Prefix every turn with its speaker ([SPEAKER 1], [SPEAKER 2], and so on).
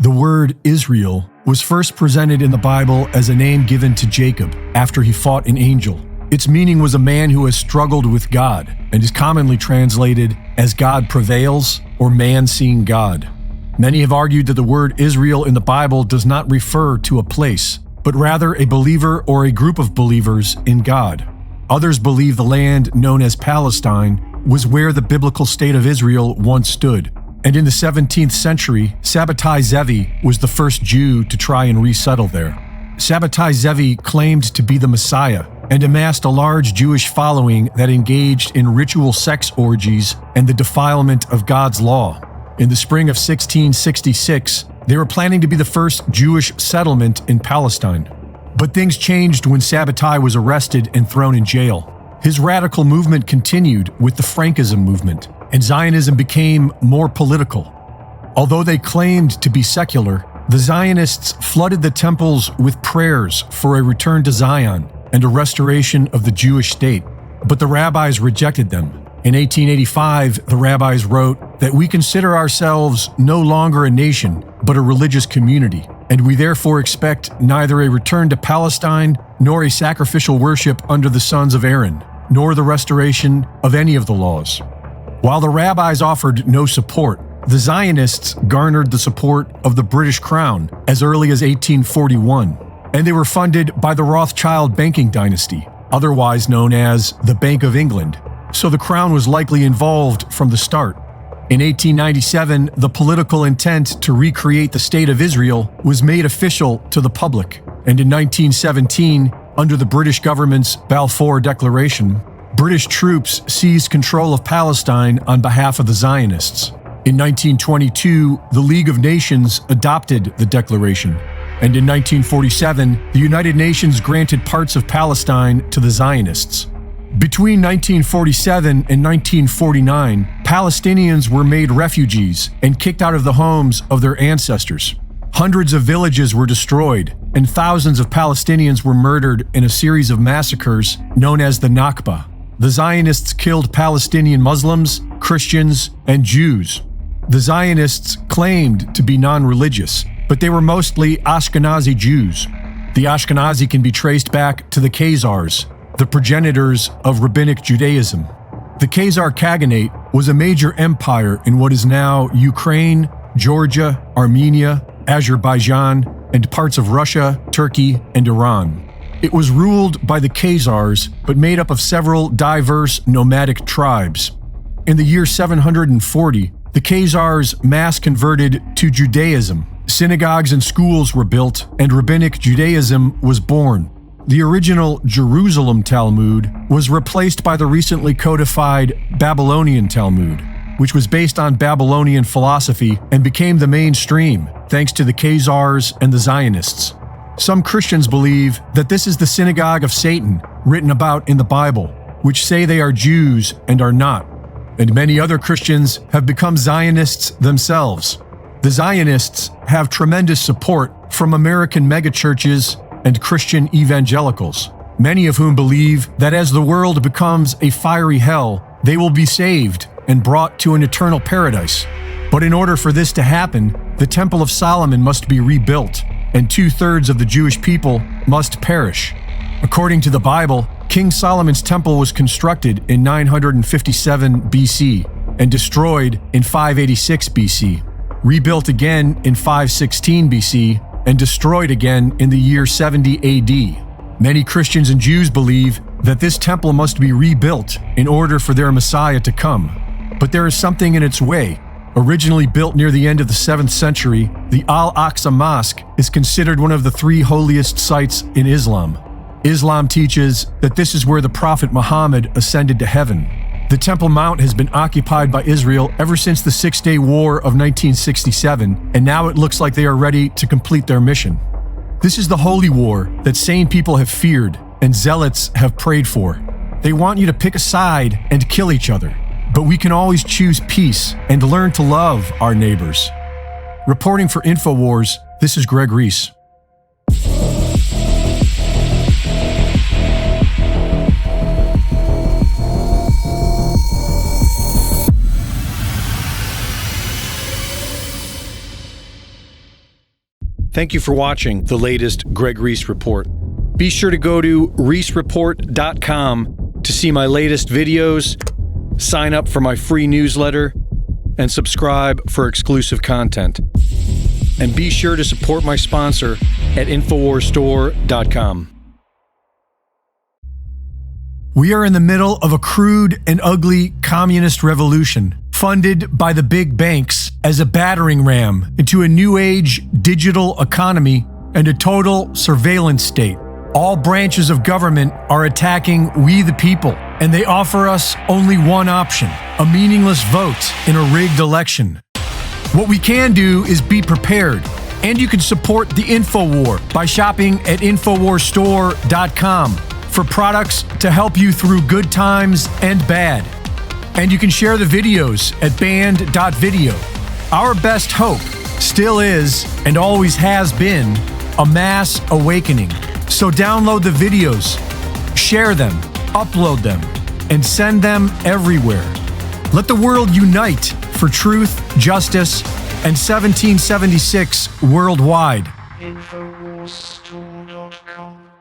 [SPEAKER 1] The word Israel was first presented in the Bible as a name given to Jacob after he fought an angel. Its meaning was a man who has struggled with God and is commonly translated as God prevails or man seeing God. Many have argued that the word Israel in the Bible does not refer to a place, but rather a believer or a group of believers in God. Others believe the land known as Palestine was where the biblical state of Israel once stood. And in the 17th century, Sabbatai Zevi was the first Jew to try and resettle there. Sabbatai Zevi claimed to be the Messiah and amassed a large Jewish following that engaged in ritual sex orgies and the defilement of God's law. In the spring of 1666, they were planning to be the first Jewish settlement in Palestine. But things changed when Sabbatai was arrested and thrown in jail. His radical movement continued with the Frankism movement, and Zionism became more political. Although they claimed to be secular, the Zionists flooded the temples with prayers for a return to Zion and a restoration of the Jewish state. But the rabbis rejected them. In 1885, the rabbis wrote that we consider ourselves no longer a nation, but a religious community, and we therefore expect neither a return to Palestine nor a sacrificial worship under the sons of Aaron, nor the restoration of any of the laws. While the rabbis offered no support, the Zionists garnered the support of the British Crown as early as 1841, and they were funded by the Rothschild banking dynasty, otherwise known as the Bank of England, so the Crown was likely involved from the start. In 1897, the political intent to recreate the State of Israel was made official to the public, and in 1917, under the British government's Balfour Declaration, British troops seized control of Palestine on behalf of the Zionists. In 1922, the League of Nations adopted the declaration, and in 1947, the United Nations granted parts of Palestine to the Zionists. Between 1947 and 1949, Palestinians were made refugees and kicked out of the homes of their ancestors. Hundreds of villages were destroyed, and thousands of Palestinians were murdered in a series of massacres known as the Nakba. The Zionists killed Palestinian Muslims, Christians, and Jews. The Zionists claimed to be non-religious, but they were mostly Ashkenazi Jews. The Ashkenazi can be traced back to the Khazars, the progenitors of Rabbinic Judaism. The Khazar Khaganate was a major empire in what is now Ukraine, Georgia, Armenia, Azerbaijan, and parts of Russia, Turkey, and Iran. It was ruled by the Khazars, but made up of several diverse nomadic tribes. In the year 740, the Khazars mass converted to Judaism. Synagogues and schools were built, and Rabbinic Judaism was born. The original Jerusalem Talmud was replaced by the recently codified Babylonian Talmud, which was based on Babylonian philosophy and became the mainstream thanks to the Khazars and the Zionists. Some Christians believe that this is the synagogue of Satan written about in the Bible, which say they are Jews and are not. And many other Christians have become Zionists themselves. The Zionists have tremendous support from American megachurches and Christian evangelicals, many of whom believe that as the world becomes a fiery hell, they will be saved and brought to an eternal paradise. But in order for this to happen, the Temple of Solomon must be rebuilt, and 2/3 of the Jewish people must perish. According to the Bible, King Solomon's temple was constructed in 957 BC and destroyed in 586 BC, rebuilt again in 516 BC, and destroyed again in the year 70 AD. Many Christians and Jews believe that this temple must be rebuilt in order for their Messiah to come. But there is something in its way. Originally built near the end of the 7th century, the Al-Aqsa Mosque is considered one of the 3 holiest sites in Islam. Islam teaches that this is where the Prophet Muhammad ascended to heaven. The Temple Mount has been occupied by Israel ever since the Six-Day War of 1967, and now it looks like they are ready to complete their mission. This is the holy war that sane people have feared and zealots have prayed for. They want you to pick a side and kill each other. But we can always choose peace and learn to love our neighbors. Reporting for Infowars, this is Greg Reese. Thank you for watching the latest Greg Reese Report. Be sure to go to reesereport.com to see my latest videos, sign up for my free newsletter, and subscribe for exclusive content. And be sure to support my sponsor at InfoWarsStore.com. We are in the middle of a crude and ugly communist revolution, funded by the big banks as a battering ram into a new age digital economy and a total surveillance state. All branches of government are attacking we the people, and they offer us only one option: a meaningless vote in a rigged election. What we can do is be prepared, and you can support the InfoWar by shopping at InfoWarsStore.com for products to help you through good times and bad. And you can share the videos at band.video. Our best hope still is, and always has been, a mass awakening. So download the videos, share them, upload them, and send them everywhere. Let the world unite for truth, justice, and 1776 worldwide.
[SPEAKER 2] Infowarsstore.com